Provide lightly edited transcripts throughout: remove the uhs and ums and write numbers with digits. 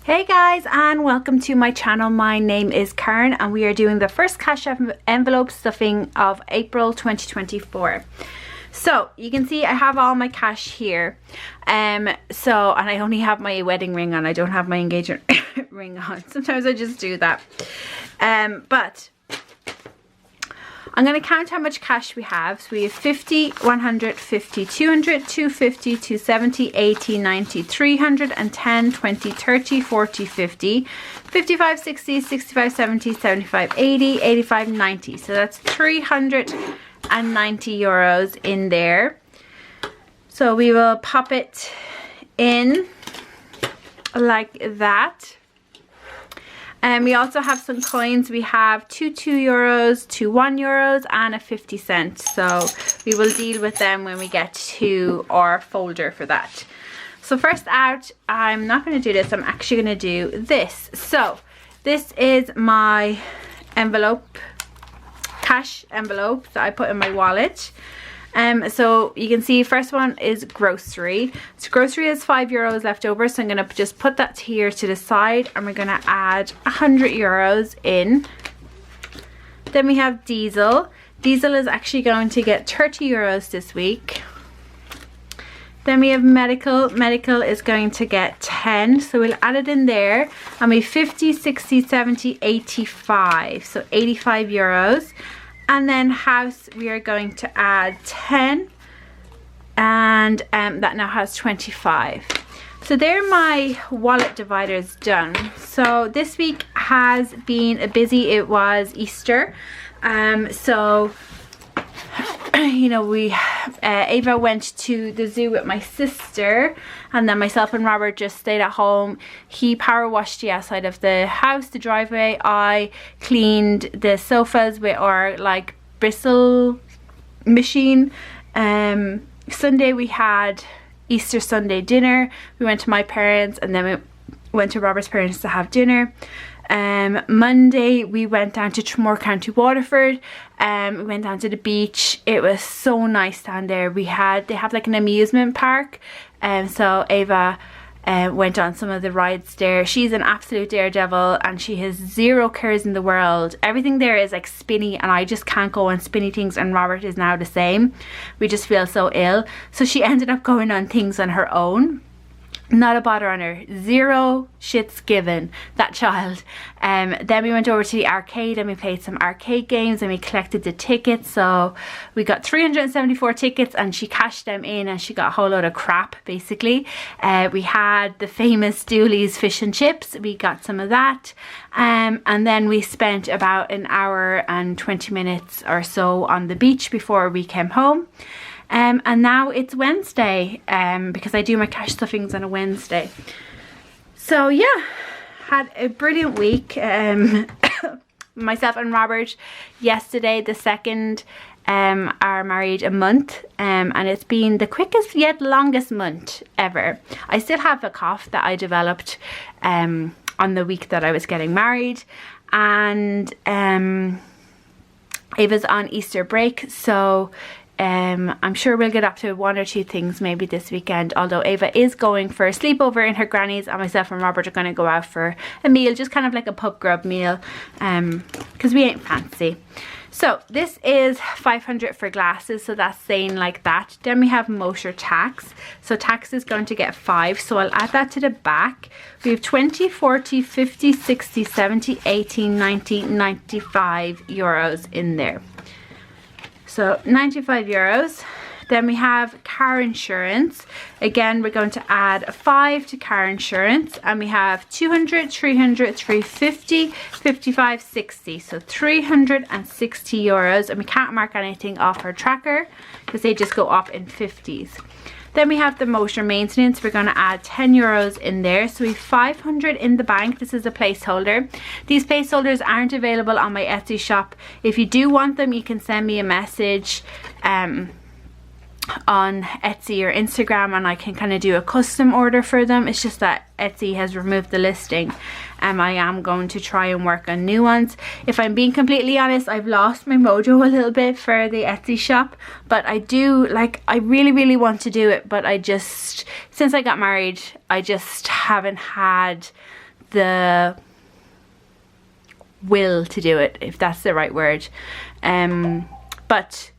Hey guys, and welcome to my channel. My name is Karen and we are doing the first cash envelope stuffing of April 2024. So you can see I have all my cash here, and I only have my wedding ring on. I don't have my engagement ring on. Sometimes I just do that, but I'm going to count how much cash we have. So we have 50, 100, 50, 200, 250, 270, 80, 90, 310, 20, 30, 40, 50, 55, 60, 65, 70, 75, 80, 85, 90. So that's 390 euros in there. So we will pop it in like that. And we also have some coins. We have two €2, two €1, and a 50 cent. So we will deal with them when we get to our folder for that. So first out, I'm not going to do this. I'm actually going to do this. So this is my envelope, cash envelope that I put in my wallet. So you can see first one is grocery. So grocery is €5 left over, so I'm going to just put that here to the side, and we're going to add 100 euros in. Then we have diesel. Diesel is actually going to get 30 euros this week. Then we have medical. Medical is going to get 10, so we'll add it in there. And we have 50, 60, 70, 85, so 85 euros. And then house, we are going to add 10, and that now has 25. So there my wallet dividers done. So this week has been busy. It was Easter, so you know, Ava went to the zoo with my sister, and then myself and Robert just stayed at home. He power washed the outside of the house, the driveway. I cleaned the sofas with our like bristle machine. Sunday we had Easter Sunday dinner. We went to my parents, and then we went to Robert's parents to have dinner. Monday we went down to Tramore County Waterford. We went down to the beach. It was so nice down there. They have like an amusement park, so Ava went on some of the rides there. She's an absolute daredevil and she has zero cares in the world. Everything there is like spinny, and I just can't go on spinny things, and Robert is now the same. We just feel so ill, so she ended up going on things on her own. Not a bother on her, zero shits given, that child. Then we went over to the arcade and we played some arcade games, and we collected the tickets. So we got 374 tickets, and she cashed them in, and she got a whole load of crap basically. We had the famous Dooley's fish and chips. We got some of that, and then we spent about an hour and 20 minutes or so on the beach before we came home. And now it's Wednesday, because I do my cash stuffings on a Wednesday. So yeah, had a brilliant week. Myself and Robert yesterday, the 2nd, are married a month, and it's been the quickest yet longest month ever. I still have a cough that I developed on the week that I was getting married, and Ava's on Easter break, so I'm sure we'll get up to 1 or 2 things maybe this weekend, although Ava is going for a sleepover in her granny's, and myself and Robert are going to go out for a meal, just kind of like a pub grub meal, because we ain't fancy. So this is 500 for glasses, so that's saying like that. Then we have motor tax, so tax is going to get 5, so I'll add that to the back. We have 20, 40, 50, 60, 70, 80, 90, 95 euros in there. So 95 euros. Then we have car insurance. Again, we're going to add 5 to car insurance, and we have 200, 300, 350, 55, 60. So 360 euros, and we can't mark anything off our tracker because they just go up in 50s. Then we have the motor maintenance. We're going to add 10 euros in there. So we have 500 in the bank. This is a placeholder. These placeholders aren't available on my Etsy shop. If you do want them, you can send me a message. on Etsy or Instagram, and I can kind of do a custom order for them. It's just that Etsy has removed the listing, and I am going to try and work on new ones. If I'm being completely honest, I've lost my mojo a little bit for the Etsy shop, but I do, like, I really want to do it, but I just, since I got married, I just haven't had the will to do it, if that's the right word. But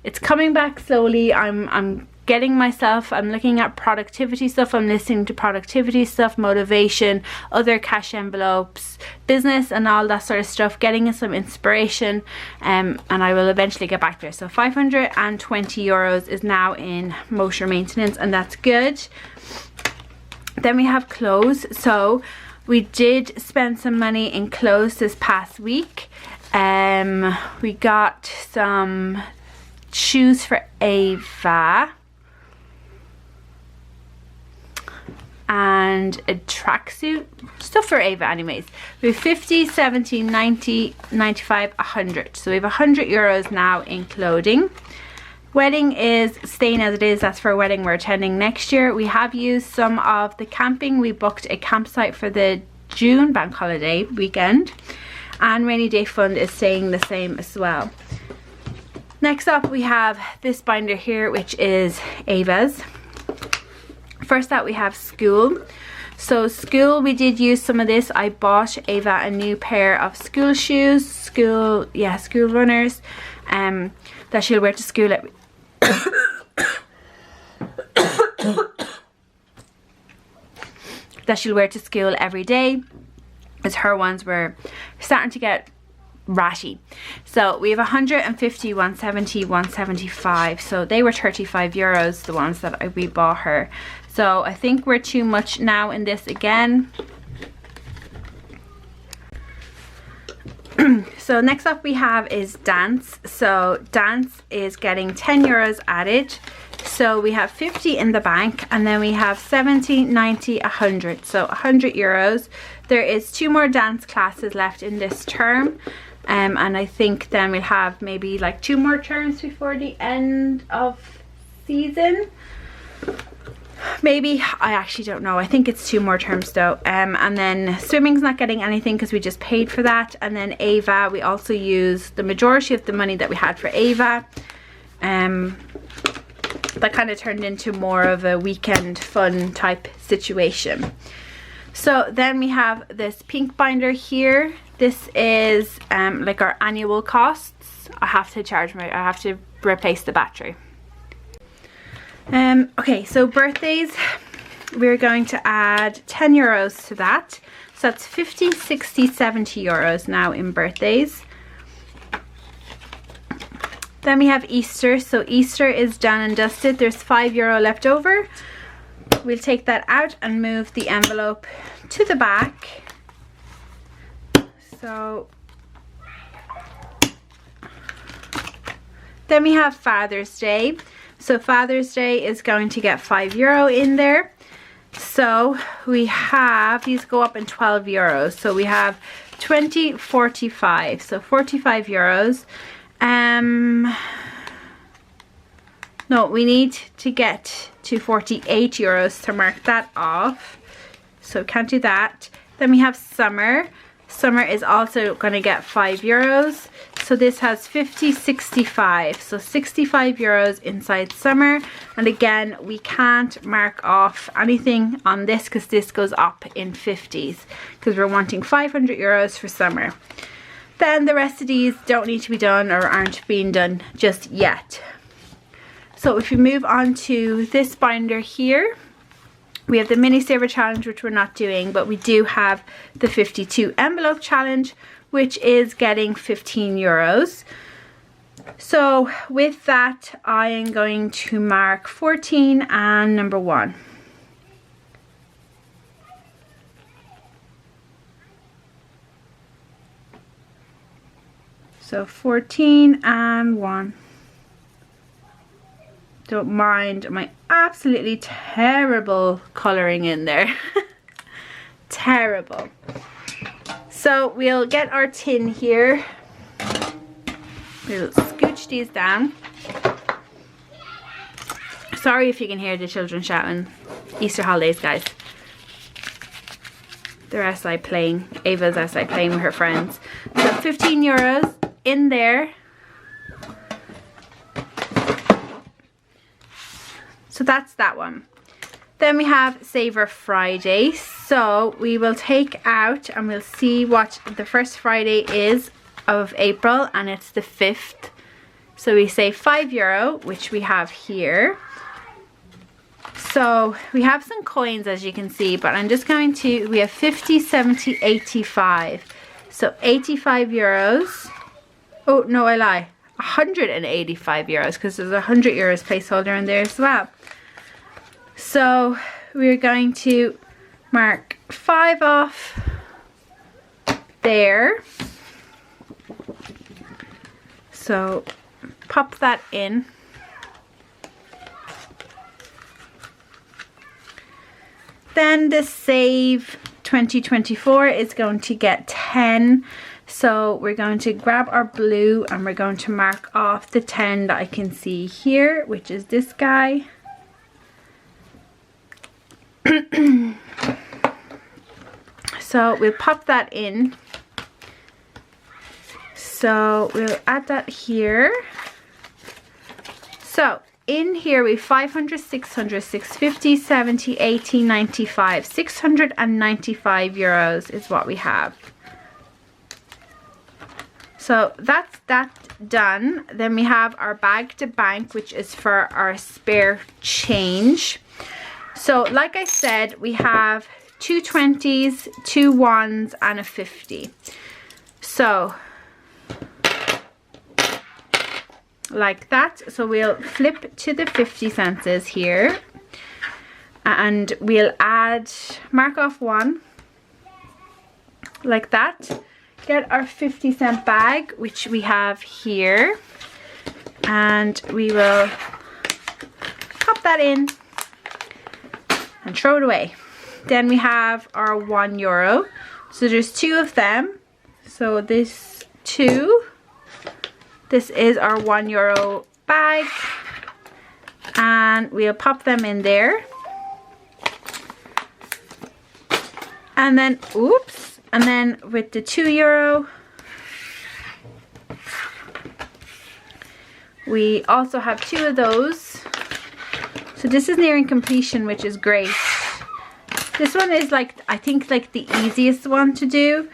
it's coming back slowly. I'm getting myself, I'm looking at productivity stuff, I'm listening to productivity stuff, motivation, other cash envelopes, business and all that sort of stuff, getting some inspiration, and I will eventually get back there. So 520 euros is now in motor maintenance, and that's good. Then we have clothes. So we did spend some money in clothes this past week. We got some shoes for Ava and a tracksuit, stuff for Ava anyways. We have 50, 70, 90, 95, 100. So we have 100 euros now in clothing. Wedding is staying as it is. That's for a wedding we're attending next year. We have used some of the camping. We booked a campsite for the June bank holiday weekend, and rainy day fund is staying the same as well. Next up we have this binder here, which is Ava's. First up we have school. So school, we did use some of this. I bought Ava a new pair of school shoes, school runners, that she'll wear to school at that she'll wear to school every day, as her ones were starting to get ratty. So we have 150, 170, 175. So they were 35 euros, the ones that we bought her. So I think we're too much now in this again. So next up we have is dance. So dance is getting 10 euros added. So we have 50 in the bank, and then we have 70, 90, 100. So 100 euros. There is 2 more dance classes left in this term. And I think then we'll have maybe like 2 more terms before the end of season. Maybe, I actually don't know. I think it's 2 more terms though. And then swimming's not getting anything because we just paid for that. And then Ava, we also used the majority of the money that we had for Ava. That kind of turned into more of a weekend fun type situation. So then we have this pink binder here. This is like our annual costs. I have to replace the battery. Okay, so birthdays, we're going to add 10 euros to that. So that's 50, 60, 70 euros now in birthdays. Then we have Easter. So Easter is done and dusted. There's 5 euro left over. We'll take that out and move the envelope to the back. So then we have Father's Day. So Father's Day is going to get 5 euro in there. So we have, these go up in 12 euros. So we have 20, 45. So 45 euros. No, we need to get to 48 euros to mark that off. So can't do that. Then we have summer. Summer is also going to get 5 euros. So this has 50, 65. So 65 euros inside summer. And again, we can't mark off anything on this because this goes up in 50s. Because we're wanting 500 euros for summer. Then the rest of these don't need to be done or aren't being done just yet. So if we move on to this binder here, we have the mini saver challenge, which we're not doing, but we do have the 52 envelope challenge, which is getting 15 euros. So with that, I am going to mark 14 and number 1. So 14 and 1. Don't mind my absolutely terrible colouring in there. Terrible. So we'll get our tin here. We'll scooch these down. Sorry if you can hear the children shouting. Easter holidays, guys. They're outside playing. Ava's outside playing with her friends. So 15 euros in there. So that's that one. Then we have Saver Friday. So we will take out and we'll see what the first Friday is of April, and it's the 5th. So we save €5, which we have here. So we have some coins, as you can see, but I'm just going to, we have 50, 70, 85. So €85. Oh, no, I lie. €185 because there's a €100 placeholder in there as well. So we're going to mark 5 off there. So pop that in. Then the Save 2024 is going to get 10. So we're going to grab our blue and we're going to mark off the 10 that I can see here, which is this guy. So we'll pop that in. So we'll add that here. So in here we have 500, 600, 650, 70, 80, 95. €695 is what we have. So that's that done. Then we have our bag to bank, which is for our spare change. So like I said, we have 2 20s, 2 1s and a 50. So like that. So we'll flip to the 50 cents here and we'll add, mark off 1 like that. Get our 50-cent bag, which we have here, and we will pop that in and throw it away. Then we have our €1. So there's 2 of them. So this 2. This is our €1 bag. And we'll pop them in there. And then, oops. And then with the €2, we also have 2 of those. So this is nearing completion, which is great. This one is like, I think like the easiest one to do,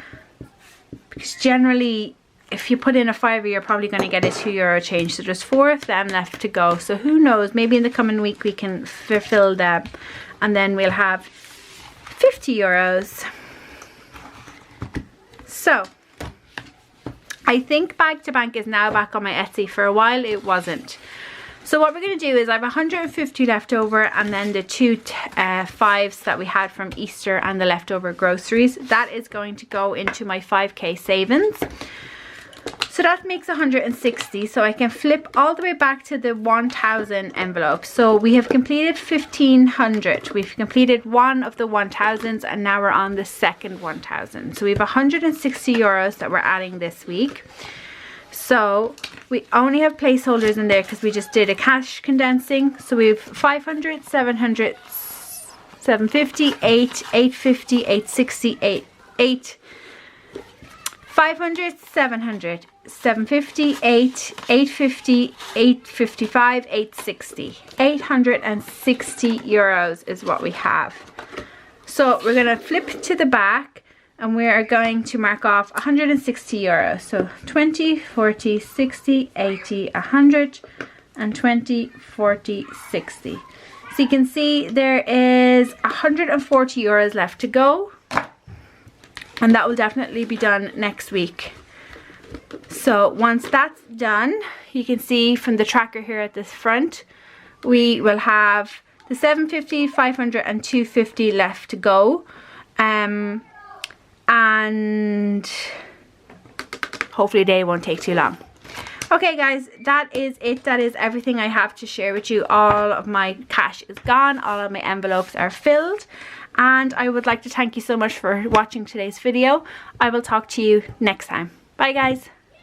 because generally if you put in a €5, you're probably going to get a €2 change. So there's 4 of them left to go. So who knows, maybe in the coming week we can fulfill them and then we'll have €50. So I think Bag to Bank is now back on my Etsy. For a while it wasn't. So what we're going to do is I have 150 left over, and then the 2 5s that we had from Easter and the leftover groceries. That is going to go into my 5k savings. So that makes 160. So I can flip all the way back to the 1000 envelope. So we have completed 1500. We've completed one of the 1000s and now we're on the second 1000. So we have €160 that we're adding this week. So we only have placeholders in there because we just did a cash condensing. So we have 500, 700, 750, 8, 850, 860, 8, 500, 700, 750, 8, 850, 855, 860. €860 is what we have. So we're going to flip to the back and we are going to mark off €160. So 20, 40, 60, 80, 100, and 20, 40, 60. So you can see there is €140 left to go. And that will definitely be done next week. So once that's done, you can see from the tracker here at this front, we will have the 750, 500 and 250 left to go. And hopefully they won't take too long. Okay guys, that is it. That is everything I have to share with you. All of my cash is gone. All of my envelopes are filled. And I would like to thank you so much for watching today's video. I will talk to you next time. Bye guys.